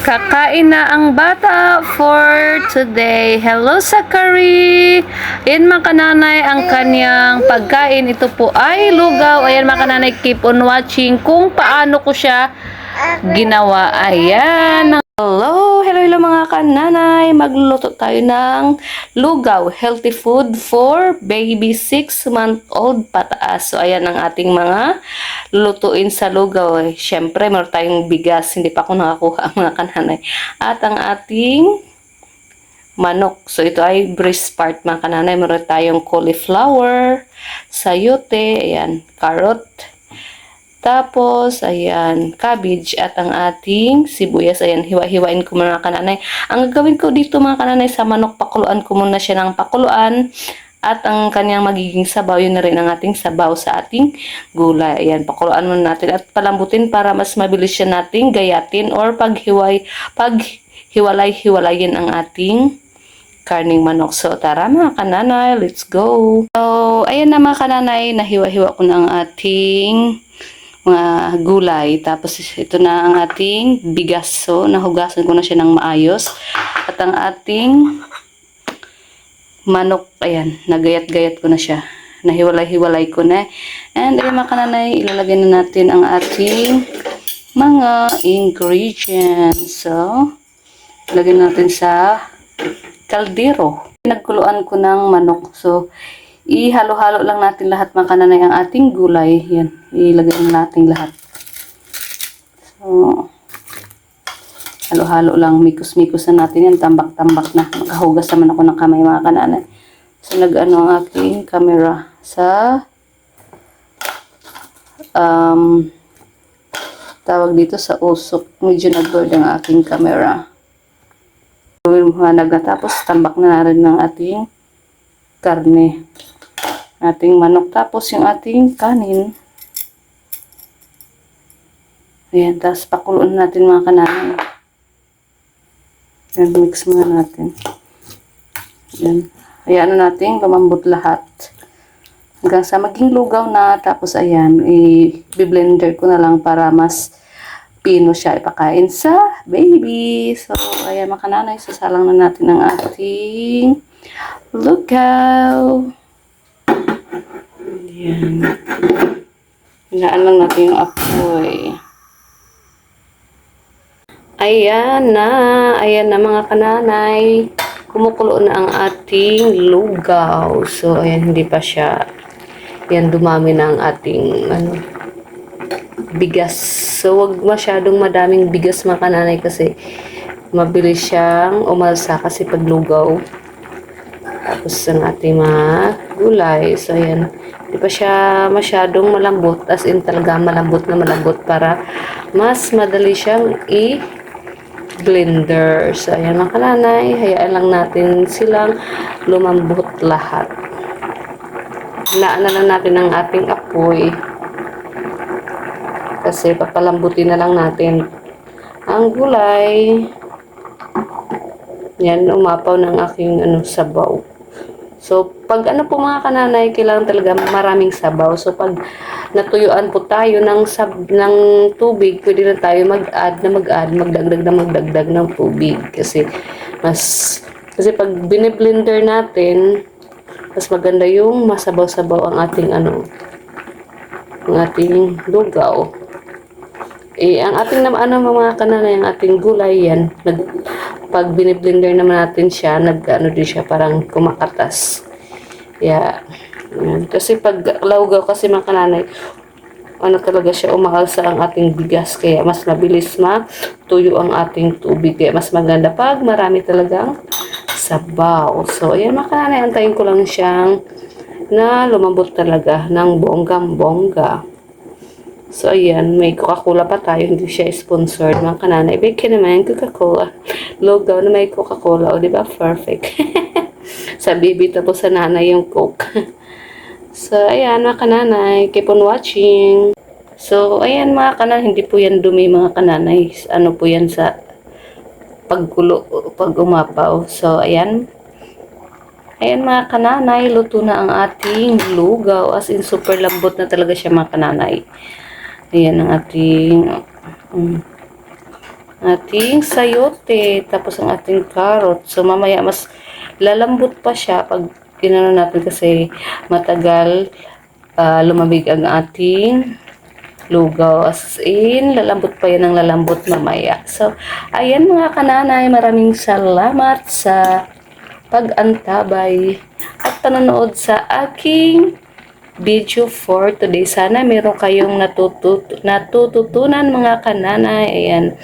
Kakain na ang bata for today. Hello, Sakari! Ayan mga kananay, ang kanyang pagkain. Ito po ay lugaw. Ayan mga kananay, keep on watching kung paano ko siya ginawa. Ayan. Hello mga kananay. Magluluto tayo ng lugaw. Healthy food for baby 6-month-old pataas. So, ayan ang ating mga lutuin sa lugaw. Siyempre, meron tayong bigas. Hindi pa ako nakakuha mga kananay. At ang ating manok. So, ito ay breast part mga kananay. Meron tayong cauliflower, sayote, ayan, carrot, tapos, ayan, cabbage at ang ating sibuyas. Ayan, hiwa-hiwain ko muna mga kananay. Ang gagawin ko dito mga kananay sa manok, pakuluan ko muna siya ng pakuluan. At ang kanyang magiging sabaw, yun na rin ang ating sabaw sa ating gulay. Ayan, pakuluan muna natin at palambutin para mas mabilis siya nating gayatin or paghiwalay-hiwalayin ang ating karning manok. So, tara mga kananay, let's go! So, ayan na mga kananay, nahiwa-hiwa ko na ang ating mga gulay. Tapos ito na ang ating bigas. So, nahugasan ko na siya ng maayos. At ang ating manok, ayan, nagayat-gayat ko na siya. Nahiwalay-hiwalay ko na. And ayan mga kananay, ilalagay na natin ang ating mga ingredients. So, ilagay natin sa kaldero. Nagkuluan ko ng manok. So, ihalo-halo lang natin lahat mga kananay ang ating gulay. Yan, ilagay na natin lahat. So, halo-halo lang, mikos-mikos na natin yan, tambak-tambak na. Magkahugas naman ako ng kamay mga kananay. So, nag-ano ang aking camera sa tawag dito sa usok. Medyo nag-board ang aking camera. Tapos, tambak na rin ng ating karne. Ating manok, tapos yung ating kanin. Ayan, tapos pakuluan natin mga kananay. Ayan, mix muna natin. Ayan, ayan na natin, lumambot lahat. Hanggang sa maging lugaw na, tapos ayan, i-blender ko na lang para mas pino siya ipakain sa baby. So, ayan mga kananay, sasalang na natin ang ating lugaw. Ayan. Hinaan lang natin yung apoy. Ayan na mga kananay. Kumukulo na ang ating lugaw. So, ayan, hindi pa siya. Ayan, dumami na ang ating bigas. So, wag masyadong madaming bigas mga kananay kasi mabilis siyang umalsa kasi pag lugaw. Tapos ang ating mga gulay. So, ayan. Di pa siya masyadong malambot. As in talaga malambot na malambot para mas madali siyang i-blender. So, ayan mga kananay. Hayaan lang natin silang lumambot lahat. Hinaan na lang natin ang ating apoy. Kasi papalambutin na lang natin ang gulay. Yan, umapaw ng aking sabaw. So, pag po mga kananay, kailangan talaga maraming sabaw. So, pag natuyuan po tayo ng tubig, pwede na tayo magdagdag ng tubig. Kasi pag biniblender natin, mas maganda yung masabaw-sabaw ang ating lugaw. Ang ating mga kananay, ang ating gulay yan, pag biniblender naman natin siya, din siya parang kumakatas. Yeah. Kasi pag lawgaw kasi mga kananay, talaga siya umakalsa ang ating bigas. Kaya mas mabilis matuyo ang ating tubig. Kaya mas maganda pag marami talagang sabaw. So, ayan mga kananay, antayin ko lang siyang na lumambot talaga ng bonggang-bongga. So, ayan, may Coca-Cola pa tayo. Hindi siya sponsored mga kananay. Bake naman Coca-Cola. Lugaw na may Coca-Cola. O, diba? Perfect. Sa baby tapos sa nanay yung Coke. So, ayan mga kananay. Keep on watching. So, ayan mga kananay. Hindi po yan dumi mga kananay. Ano po yan sa pagkulo, pag umapaw. So, ayan. Ayan mga kananay. Luto na ang ating lugaw. As in, super lambot na talaga siya mga kananay. Ayan ang ating ating sayote, tapos ang ating carrot. So, mamaya mas lalambot pa siya pag ginano natin kasi matagal lumamig ang ating lugaw. As in, lalambot pa yan ng lalambot mamaya. So, ayan mga kananay, maraming salamat sa pag-antabay at panonood sa aking video for today. Sana meron kayong natututunan mga kananay. Ayan,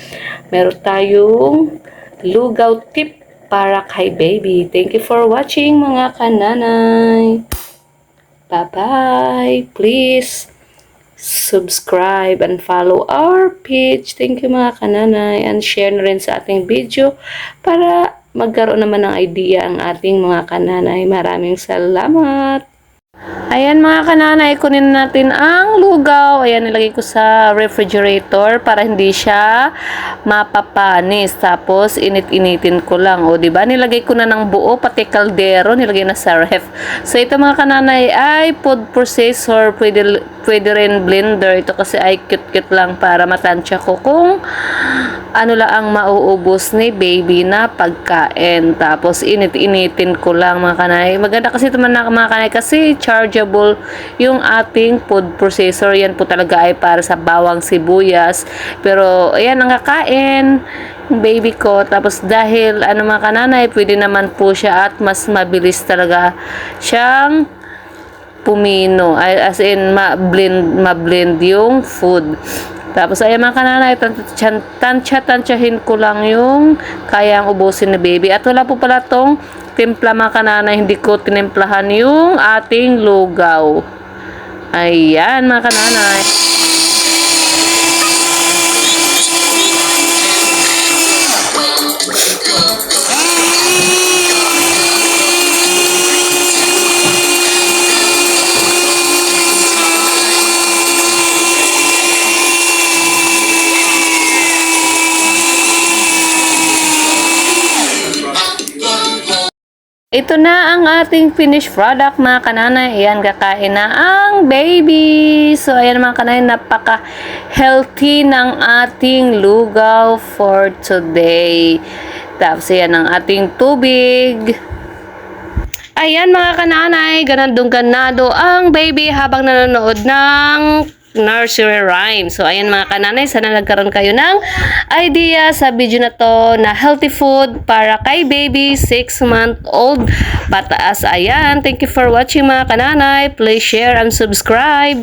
meron tayong lugaw tip para kay baby. Thank you for watching mga kananay. Bye-bye. Please subscribe and follow our page. Thank you mga kananay. And share na rin sa ating video para magkaroon naman ng idea ang ating mga kananay. Maraming salamat. Ayan mga kananay, kunin natin ang lugaw. Ayan, nilagay ko sa refrigerator para hindi siya mapapanis. Tapos, init-initin ko lang. O, diba? Nilagay ko na ng buo, pati kaldero, nilagay na sa ref. So, ito mga kananay ay food processor. Pwede rin blender. Ito kasi ay cute-cute lang para matansya ko kung ano lang ang mauubos ni baby na pagkain. Tapos, init-initin ko lang mga kanay. Maganda kasi ito mga kanay kasi chargeable yung ating food processor. Yan po talaga ay para sa bawang sibuyas. Pero, ayan ang kakain baby ko. Tapos, dahil mga kananay, pwede naman po siya at mas mabilis talaga siyang pumino. As in, ma-blend yung food. Tapos, ayan mga kananay, tansyahin ko lang yung kayang ubusin ni baby. At wala po pala tong timpla mga kananay, hindi ko tinimplahan yung ating lugaw. Ayan mga kananay. Ito na ang ating finished product mga kananay. Ayan, kakain na ang baby. So, ayan mga kananay, napaka-healthy ng ating lugaw for today. Tapos, ayan ang ating tubig. Ayan mga kananay, ganado ang baby habang nanonood ng nursery rhyme. So, ayan mga kananay, sana nagkaroon kayo ng idea sa video na to na healthy food para kay baby 6-month-old pataas. Ayan, thank you for watching mga kananay. Please share and subscribe.